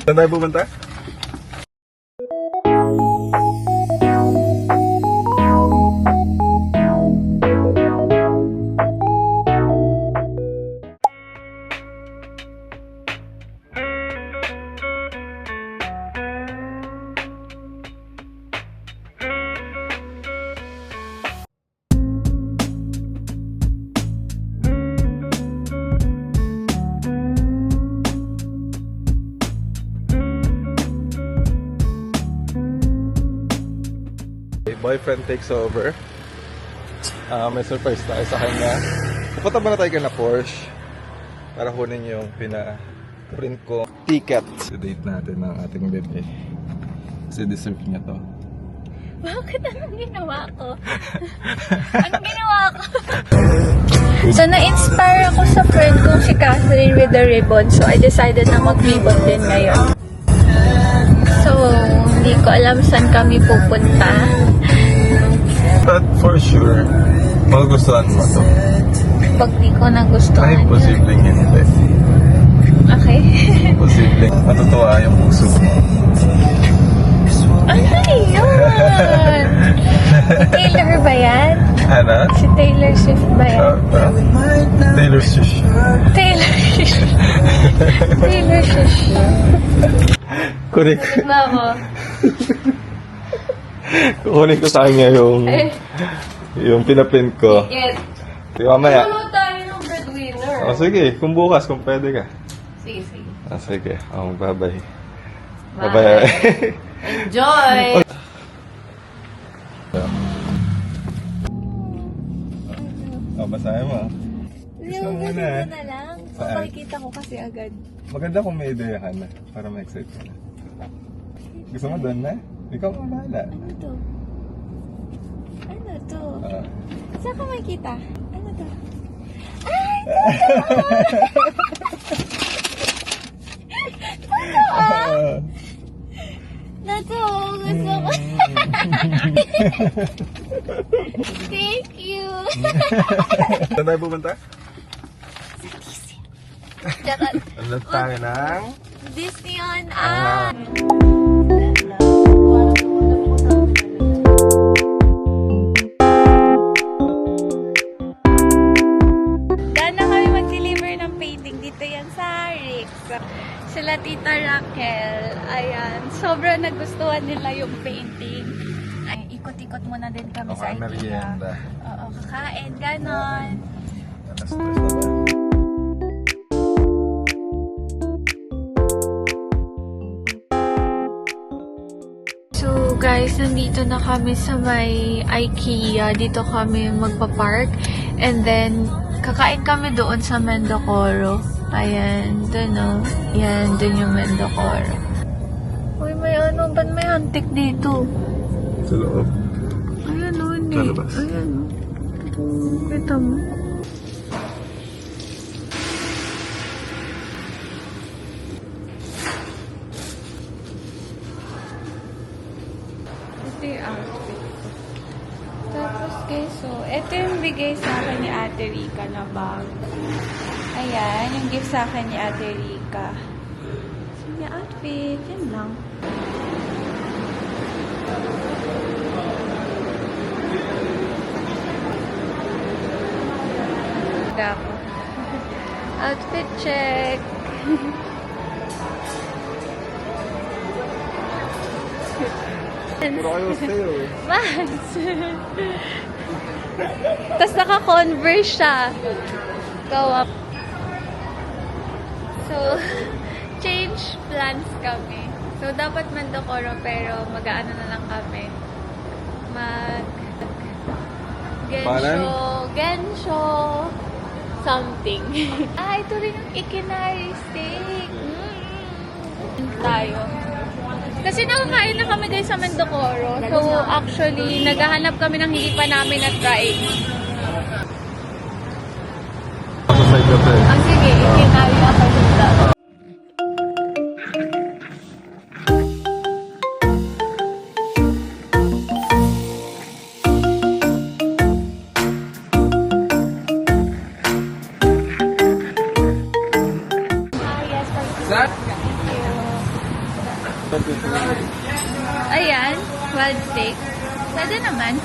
Saan tayo pupunta? Boyfriend takes over. May surprise tayo sa kanya. Pupunta ba na tayo na Porsche para kunin yung pina-print ko ticket. I-date natin ng ating bebe. Kasi deserve niya to. Bakit? Anong ginawa ko? Anong ginawa ko? So, na-inspire ako sa friend kong si Catherine with the ribbon. So, I decided na mag-ribbon din ngayon. So, hindi ko alam saan kami pupunta. But for sure, magugustuhan mo to. Pag di ko nagustuhan. Ay, posibleng hindi. Okay. Posibleng matutuwa yung puso mo. Ano yun? Si Taylor ba yan? Ano? Si Taylor Swift ba yan? Taylor Swift. Taylor Swift. Taylor Swift. Kunin Ba ako? kunin ko sa kanya yung pinaprint ko. Yes. Di mamaya. Ano tayo ng breadwinner? O sige, kung bukas, kung pwede ka. Sige, sige. Sige. Bye-bye. Bye. Bye-bye. Enjoy! Basahin mo. Gusto mo muna eh. na lang. Saan? Makikita ko kasi agad. Maganda kung may ideya ka na para ma-excite ka na. Gusto mo doon na? Ikaw ang bahala. Ano to? Ano to? Ah. Saan ka makikita? Ano to? Na to! Gusto ko. Thank you! Saan tayo pupunta? Charot. Ano tayo ng? Disney on Ice! Daan na kami mag-deliver ng painting dito yan sa Rick. Sila Tita Raquel. Ayan. Sobrang nagustuhan nila yung painting. Ay, ikot-ikot muna din kami sa IKEA. Merienda. Oo, kakain. Ganon. Alas 3 na ba? So guys, nandito na kami sa may IKEA. Dito kami magpa-park. And then, kakain kami doon sa Mendocoro. Ayan, doon o. Yan, doon yung Mendocoro. Uy, may ano, ba't may antik dito? Sa loob. Ayan o, hindi. Sa labas. Ayan o. Kita mo. Ito yung outfit ko. Tapos guys, so, ito yung bigay sa akin ni Ate Rica na bag. Ayan, yung gift sa akin ni Ate Rica. So, yung outfit, yun lang. Ako. Outfit check. Puro kayo sale. Vans. Tapos naka-converse siya. Go up. So, change plans kami. So, dapat Mendocoro pero mag-aano na lang kami. Gensho something. Ito rin yung Ikinari steak. Tayo. Kasi nakakain na kami guys sa Mendocoro. So, actually, naghahanap kami ng hindi pa namin na-try. Sige, Ikinari ako dito. Ayan, wild steak. Pwede naman.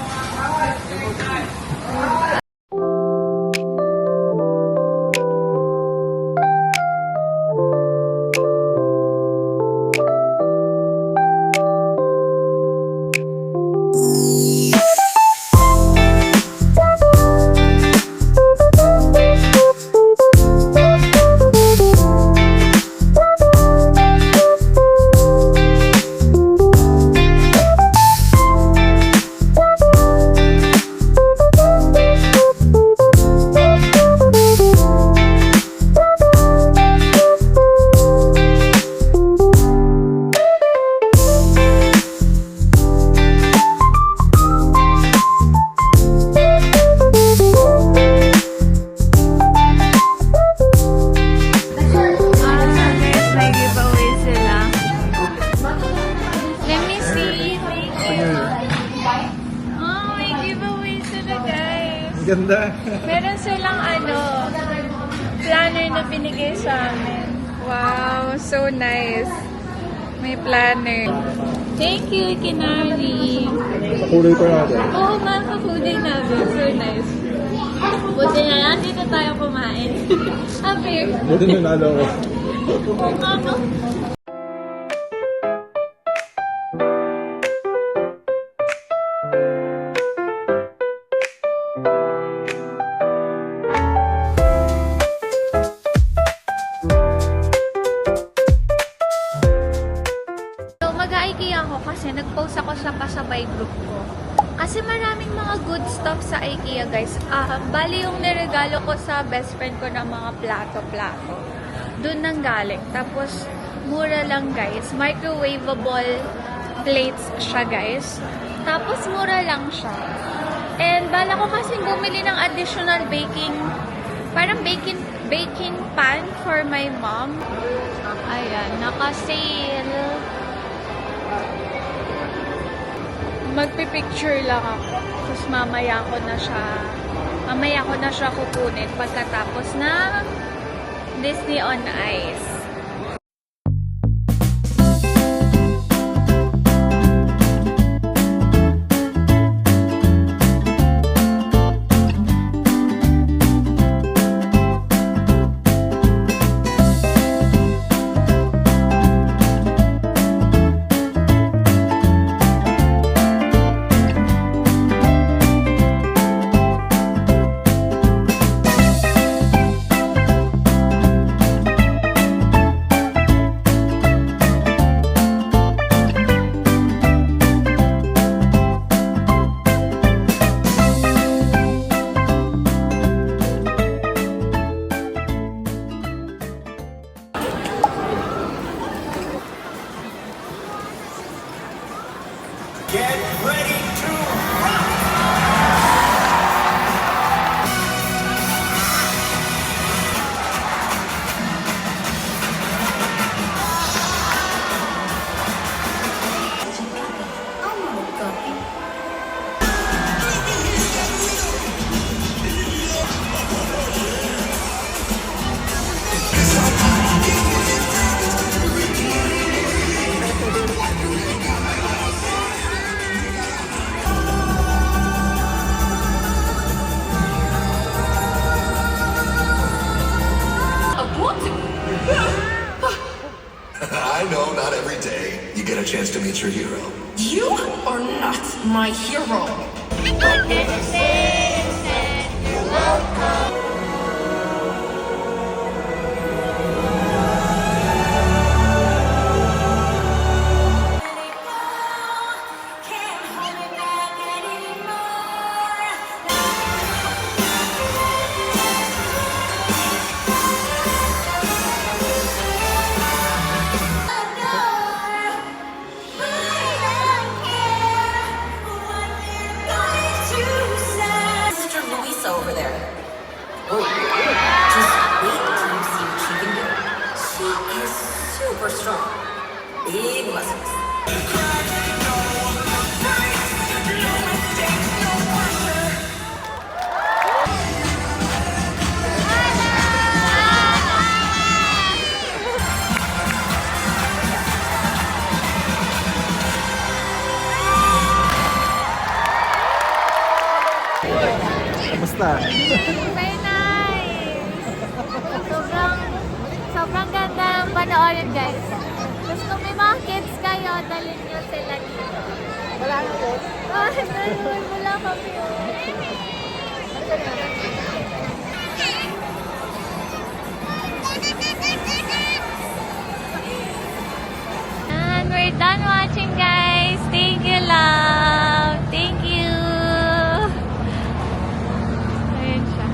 Guys, may giveaway sila. Let me see. Oh, may giveaway sila, guys. Ganda. Meron silang planner na binigay sa amin. Wow, so nice. May planner. Thank you, Kinari. Kulay pa natin. Oo, makakulay namin. So nice. Buti na lang, dito tayo kumain. Happy. Buti nanalo ko. Oo nga, no? So, mag-IKEA ako kasi nag-post ako sa kasabay group ko. Kasi maraming mga good stuff sa IKEA, guys. Bali yung niregalo ko sa best friend ko ng mga plato-plato. Doon nang galing. Tapos, mura lang, guys. Microwavable plates siya, guys. Tapos, mura lang siya. And, bala ko kasing bumili ng additional parang baking pan for my mom. Ayan, naka-sale. Magpipicture lang ako. Tapos mamaya ko na siya kukunin pagkatapos ng Disney on Ice. Get ready to I know not every day you get a chance to meet your hero. You are not my hero. Mr. Luisa over there. Very nice! Sobrang ganda ng panoorin, guys. Tapos kung may mga kids kayo, dalhin nyo sila dito. Wala na po? Wala kami. And we're done watching, guys. Thank you, love. Thank you. Ayan siya.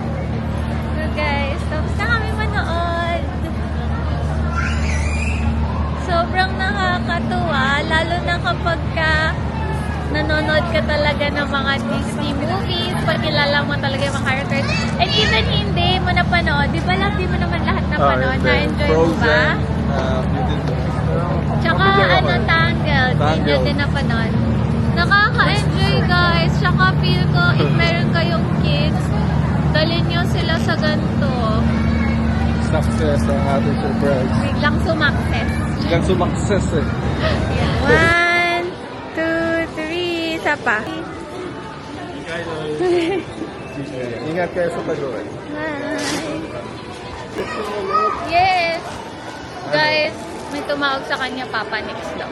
So, guys, tapos na kami manood. Sobrang nakakatuwa, lalo na kapag nanonood ka talaga ng mga Disney movies, pagkilala mo talaga yung mga characters. And even hindi mo napanood, di ba di mo naman lahat napanood? Na-enjoy mo ba? Tsaka Tangled, hindi nyo din napanood. Nakaka-enjoy, guys. Tsaka feel ko, if meron kayong kids, dalhin nyo sila sa ganito. Success ang ating surprise. Biglang sumakses. Biglang sumakses eh. 1, 2, 3, isa pa. Ingat kayo sa pag-uwi. Yes! Guys, may tumawag sa kanya, Papa next daw.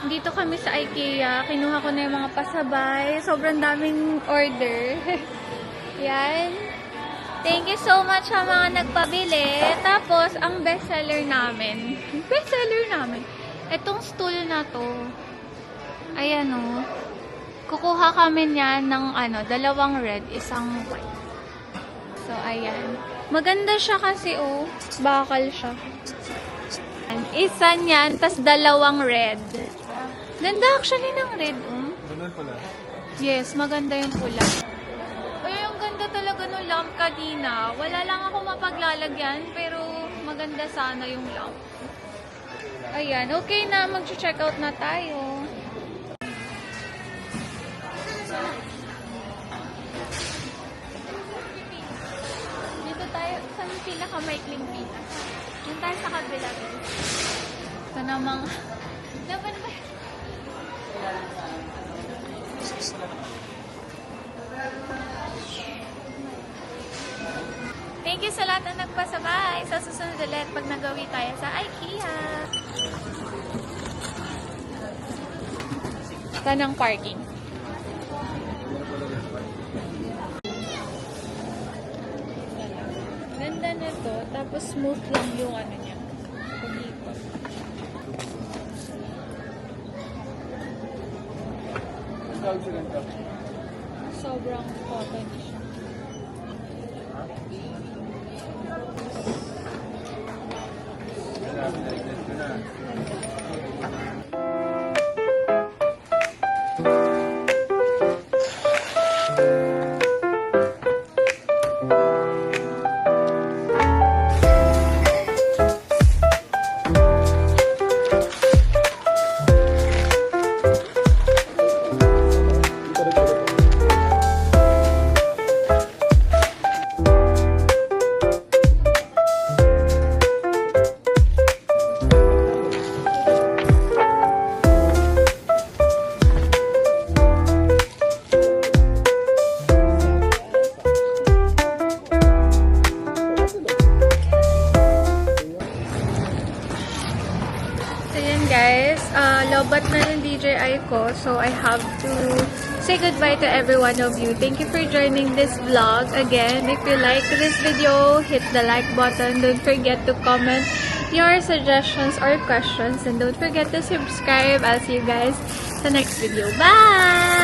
Dito kami sa IKEA. Kinuha ko na yung mga pasabay. Sobrang daming order. Yan. Thank you so much sa mga nagpabili. Tapos, ang bestseller namin. Itong stool na to. Ayan o. Kukuha kami niyan ng dalawang red, isang white. So, ayan. Maganda siya kasi bakal siya. Isa niyan, tas dalawang red. Ganda actually ng red Ganun pala. Yes, maganda yung pula. Ay, ang ganda talaga ng lamp kanina. Wala lang ako mapaglalagyan, pero maganda sana yung lamp. Ayan, okay na. Mag-check out na tayo. Dito tayo sa pinakamaikling pila. Doon tayo sa kabila. Ito namang... Dapat ba? Thank you sa lahat na nagpasabay. Sa susunod ulit pag nagawi tayo sa IKEA. Tanang parking. Ganda na to. Tapos smooth lang yung niya. Pag-ikot. Sobrang cotton siya. Guys, lobat na ng DJI ko, so I have to say goodbye to every one of you. Thank you for joining this vlog. Again, if you like this video, hit the like button. Don't forget to comment your suggestions or questions, and don't forget to subscribe. I'll see you guys sa next video. Bye!